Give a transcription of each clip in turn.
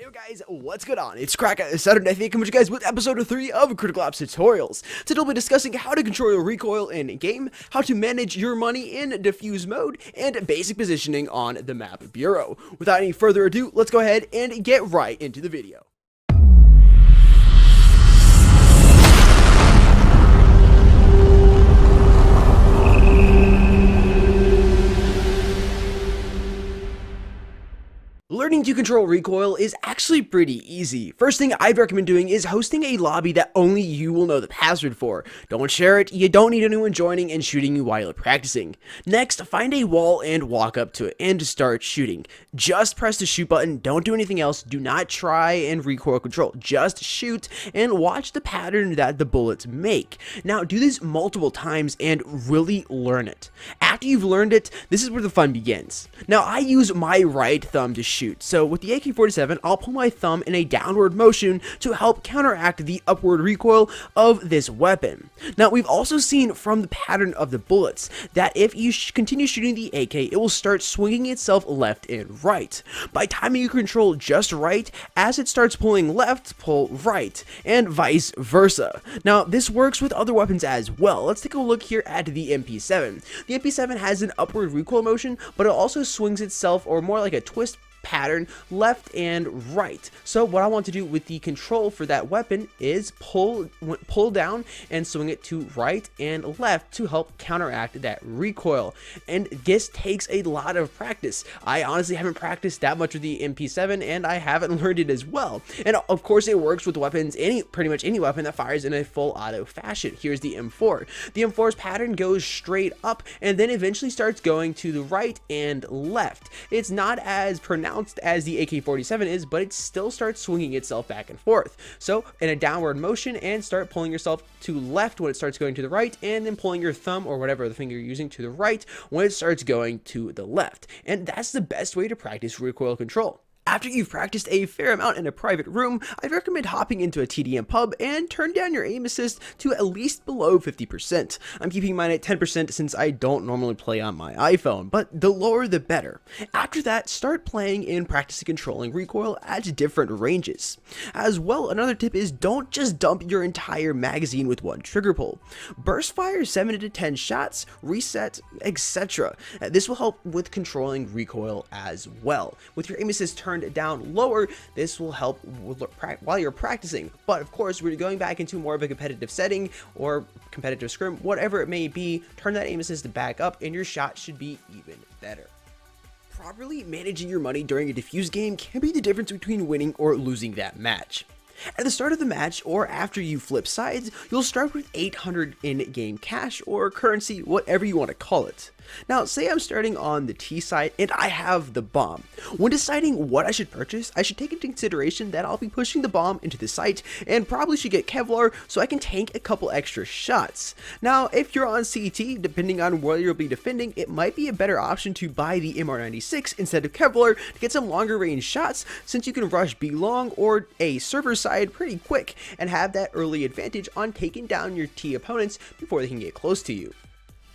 Yo guys, what's going on? It's Crack Saturday. Thank you guys with episode 3 of Critical Ops Tutorials. Today we'll be discussing how to control your recoil in game, how to manage your money in diffuse mode, and basic positioning on the map bureau. Without any further ado, let's go ahead and get right into the video. Learning to control recoil is actually pretty easy. First thing I'd recommend doing is hosting a lobby that only you will know the password for. Don't share it, you don't need anyone joining and shooting you while you're practicing. Next, find a wall and walk up to it and start shooting. Just press the shoot button, don't do anything else, do not try and recoil control. Just shoot and watch the pattern that the bullets make. Now do this multiple times and really learn it. After you've learned it, this is where the fun begins. Now I use my right thumb to shoot. So with the AK-47, I'll pull my thumb in a downward motion to help counteract the upward recoil of this weapon. Now we've also seen from the pattern of the bullets that if you continue shooting the AK, it will start swinging itself left and right. By timing your control just right, as it starts pulling left, pull right, and vice versa. Now this works with other weapons as well. Let's take a look here at the MP7. The MP7 has an upward recoil motion, but it also swings itself, or more like a twist pattern, left and right. So what I want to do with the control for that weapon is pull down and swing it to right and left to help counteract that recoil. And this takes a lot of practice. I honestly haven't practiced that much with the MP7 and I haven't learned it as well. And of course it works with weapons, pretty much any weapon that fires in a full auto fashion. Here's the M4. The M4's pattern goes straight up and then eventually starts going to the right and left. It's not as pronounced as the AK-47 is, but it still starts swinging itself back and forth. So in a downward motion, and start pulling yourself to left when it starts going to the right, and then pulling your thumb or whatever the finger you're using to the right when it starts going to the left. And that's the best way to practice recoil control. After you've practiced a fair amount in a private room, I'd recommend hopping into a TDM pub and turn down your aim assist to at least below 50%. I'm keeping mine at 10% since I don't normally play on my iPhone, but the lower the better. After that, start playing and practicing controlling recoil at different ranges. As well, another tip is don't just dump your entire magazine with one trigger pull. Burst fire 7 to 10 shots, reset, etc. This will help with controlling recoil as well. With your aim assist turned down lower, this will help while you're practicing. But of course, we're going back into more of a competitive setting or competitive scrim, whatever it may be, turn that aim assist back up and your shot should be even better. Properly managing your money during a diffuse game can be the difference between winning or losing that match. At the start of the match, or after you flip sides, you'll start with 800 in-game cash or currency, whatever you want to call it. Now, say I'm starting on the T side and I have the bomb. When deciding what I should purchase, I should take into consideration that I'll be pushing the bomb into the site and probably should get Kevlar so I can tank a couple extra shots. Now, if you're on CT, depending on where you'll be defending, it might be a better option to buy the MR96 instead of Kevlar to get some longer range shots, since you can rush B long or a server side pretty quick and have that early advantage on taking down your T opponents before they can get close to you.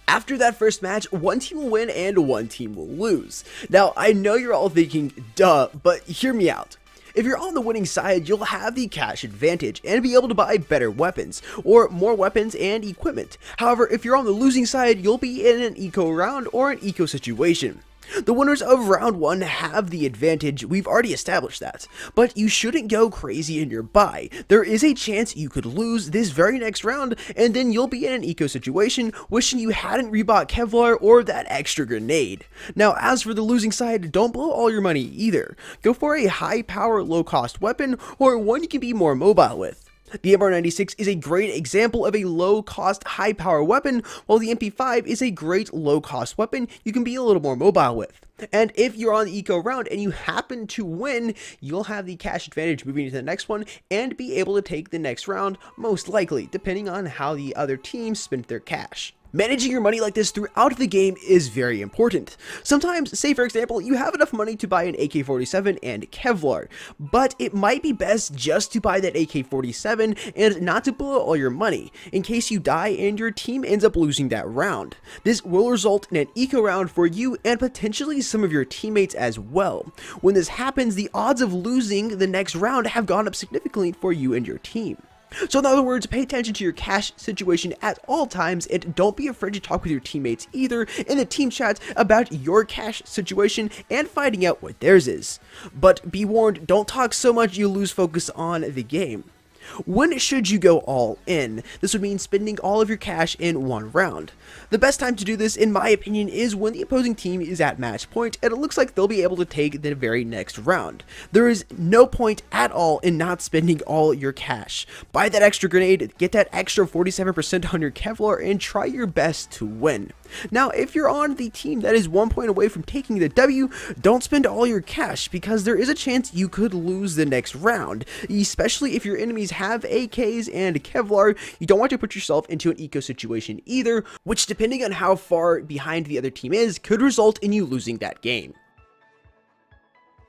After that first match, one team will win and one team will lose. Now, I know you're all thinking, duh, but hear me out. If you're on the winning side, you'll have the cash advantage and be able to buy better weapons, or more weapons and equipment. However, if you're on the losing side, you'll be in an eco round or an eco situation. The winners of round 1 have the advantage, we've already established that, but you shouldn't go crazy in your buy. There is a chance you could lose this very next round, and then you'll be in an eco situation wishing you hadn't rebought Kevlar or that extra grenade. Now, as for the losing side, don't blow all your money either. Go for a high power, low cost weapon, or one you can be more mobile with. The MR96 is a great example of a low-cost, high-power weapon, while the MP5 is a great low-cost weapon you can be a little more mobile with. And if you're on the eco round and you happen to win, you'll have the cash advantage moving into the next one and be able to take the next round, most likely, depending on how the other team spent their cash. Managing your money like this throughout the game is very important. Sometimes, say for example, you have enough money to buy an AK-47 and Kevlar, but it might be best just to buy that AK-47 and not to blow all your money, in case you die and your team ends up losing that round. This will result in an eco round for you and potentially some of your teammates as well. When this happens, the odds of losing the next round have gone up significantly for you and your team. So in other words, pay attention to your cash situation at all times, and don't be afraid to talk with your teammates either in the team chat about your cash situation and finding out what theirs is. But be warned, don't talk so much you lose focus on the game. When should you go all in? This would mean spending all of your cash in one round. The best time to do this, in my opinion, is when the opposing team is at match point and it looks like they'll be able to take the very next round. There is no point at all in not spending all your cash. Buy that extra grenade, get that extra 47% on your Kevlar, and try your best to win. Now, if you're on the team that is 1 point away from taking the W, don't spend all your cash, because there is a chance you could lose the next round, especially if your enemies have AKs and Kevlar. You don't want to put yourself into an eco situation either, which, depending on how far behind the other team is, could result in you losing that game.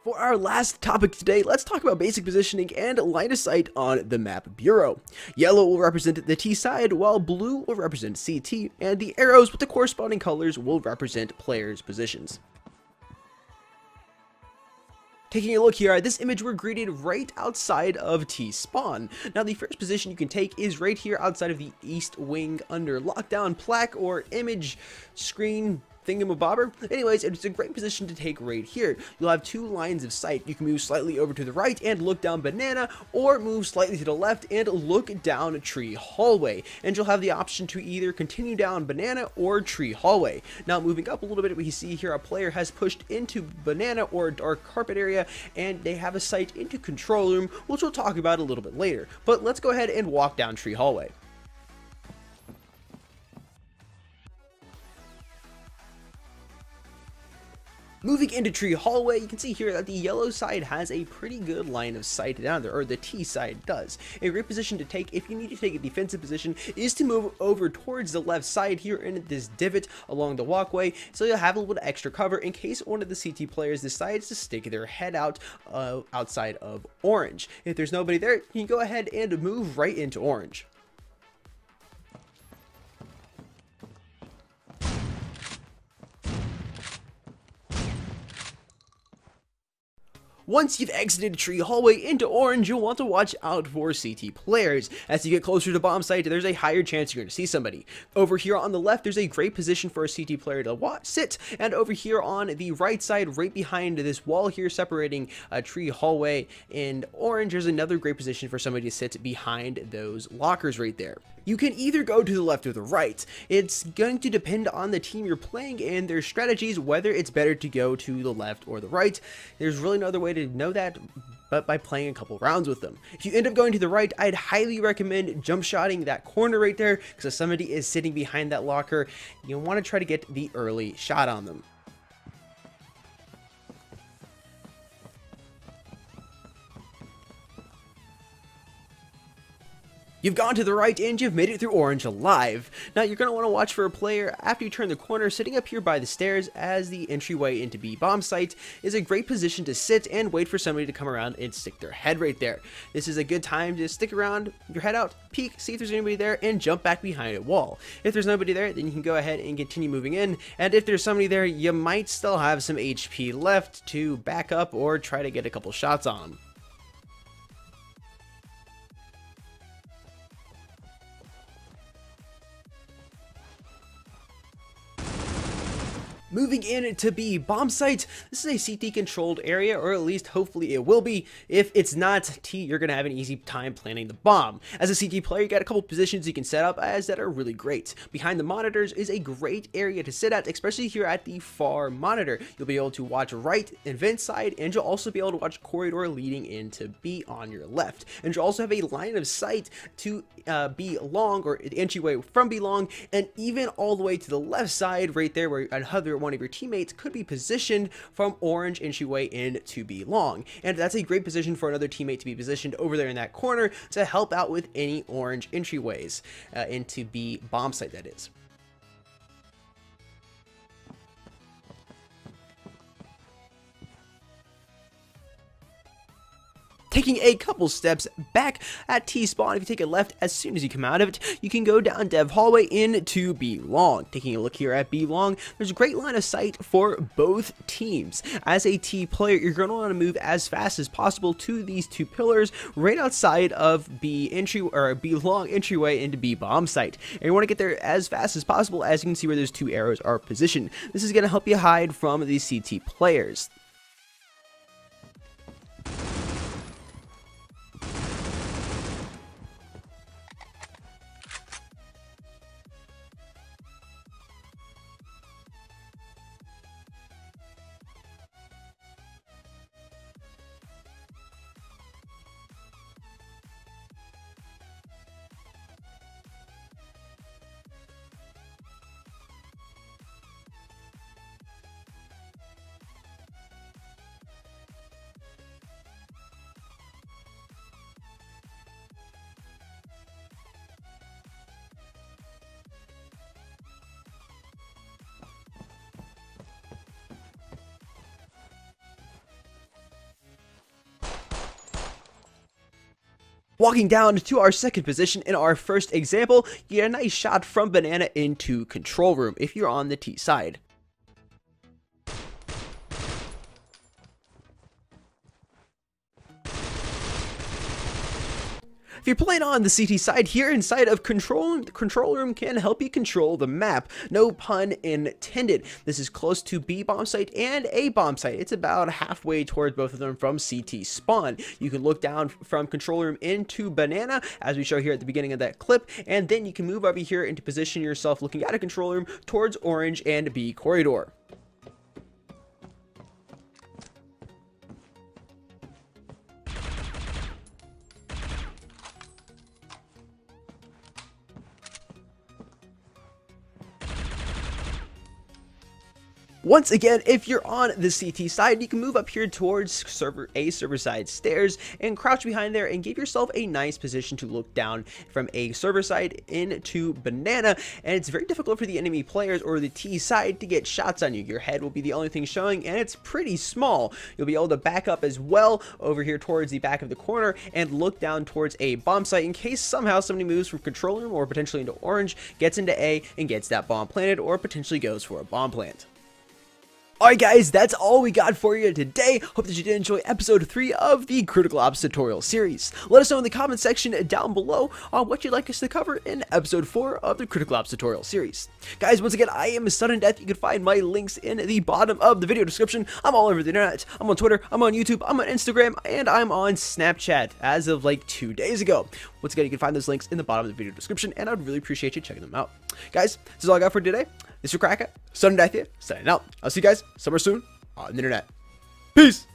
For our last topic today, let's talk about basic positioning and line of sight on the map bureau. Yellow will represent the T side, while blue will represent CT, and the arrows with the corresponding colors will represent players' positions. Taking a look here at this image, we're greeted right outside of T-spawn. Now, the first position you can take is right here outside of the east wing under lockdown plaque or image screen thingamabobber. Anyways, it's a great position to take right here. You'll have two lines of sight. You can move slightly over to the right and look down banana, or move slightly to the left and look down tree hallway. And you'll have the option to either continue down banana or tree hallway. Now, moving up a little bit, we see here a player has pushed into banana or dark carpet area, and they have a sight into control room, which we'll talk about a little bit later. But let's go ahead and walk down tree hallway. Moving into tree hallway, you can see here that the yellow side has a pretty good line of sight down there, or the T side does. A great position to take if you need to take a defensive position is to move over towards the left side here in this divot along the walkway, so you'll have a little bit of extra cover in case one of the CT players decides to stick their head out outside of orange. If there's nobody there, you can go ahead and move right into orange. Once you've exited tree hallway into orange, you'll want to watch out for CT players. As you get closer to bomb site, there's a higher chance you're going to see somebody. Over here on the left, there's a great position for a CT player to sit, and over here on the right side, right behind this wall here separating a tree hallway in orange, there's another great position for somebody to sit behind those lockers right there. You can either go to the left or the right. It's going to depend on the team you're playing and their strategies, whether it's better to go to the left or the right. There's really no other way to know that but by playing a couple rounds with them. If you end up going to the right, I'd highly recommend jump shotting that corner right there, because if somebody is sitting behind that locker, you want to try to get the early shot on them. You've gone to the right and you've made it through orange alive. Now you're going to want to watch for a player after you turn the corner sitting up here by the stairs, as the entryway into B bomb site is a great position to sit and wait for somebody to come around and stick their head right there. This is a good time to stick around, your head out, peek, see if there's anybody there, and jump back behind a wall. If there's nobody there, then you can go ahead and continue moving in, and if there's somebody there, you might still have some HP left to back up or try to get a couple shots on them. Moving in to B bomb site, this is a CT controlled area, or at least hopefully it will be. If it's not T, you're going to have an easy time planting the bomb. As a CT player, you got a couple positions you can set up as that are really great. Behind the monitors is a great area to sit at, especially here at the far monitor. You'll be able to watch right and vent side, and you'll also be able to watch corridor leading into B on your left. And you'll also have a line of sight to B long, or the entryway from B long, and even all the way to the left side right there where another one of your teammates could be positioned from orange entryway in to B long. And that's a great position for another teammate to be positioned over there in that corner to help out with any orange entryways into B bomb site, that is. Taking a couple steps back at T-spawn, if you take a left as soon as you come out of it, you can go down Dev Hallway into B long. Taking a look here at B long, there's a great line of sight for both teams. As a T player, you're going to want to move as fast as possible to these two pillars right outside of B long entryway into B bomb site. And you want to get there as fast as possible, as you can see where those two arrows are positioned. This is going to help you hide from these CT players. Walking down to our second position in our first example, you get a nice shot from Banana into control room if you're on the T side. If you're playing on the CT side, here inside of control room can help you control the map. No pun intended. This is close to B bomb site and A bomb site. It's about halfway towards both of them from CT spawn. You can look down from control room into Banana, as we show here at the beginning of that clip, and then you can move over here and position yourself looking at a control room towards Orange and B corridor. Once again, if you're on the CT side, you can move up here towards server side stairs and crouch behind there and give yourself a nice position to look down from a server side into Banana. And it's very difficult for the enemy players or the T side to get shots on you. Your head will be the only thing showing, and it's pretty small. You'll be able to back up as well over here towards the back of the corner and look down towards a bomb site in case somehow somebody moves from control room or potentially into Orange, gets into A and gets that bomb planted, or potentially goes for a bomb plant. Alright guys, that's all we got for you today. Hope that you did enjoy episode 3 of the Critical Ops tutorial series. Let us know in the comment section down below on what you'd like us to cover in episode 4 of the Critical Ops tutorial series. Guys, once again, I am Sudden Death. You can find my links in the bottom of the video description. I'm all over the internet. I'm on Twitter, I'm on YouTube, I'm on Instagram, and I'm on Snapchat as of like 2 days ago. Once again, you can find those links in the bottom of the video description, and I'd really appreciate you checking them out. Guys, this is all I got for today. This is your Cracker, Sudden Death here, signing out. I'll see you guys somewhere soon on the internet. Peace!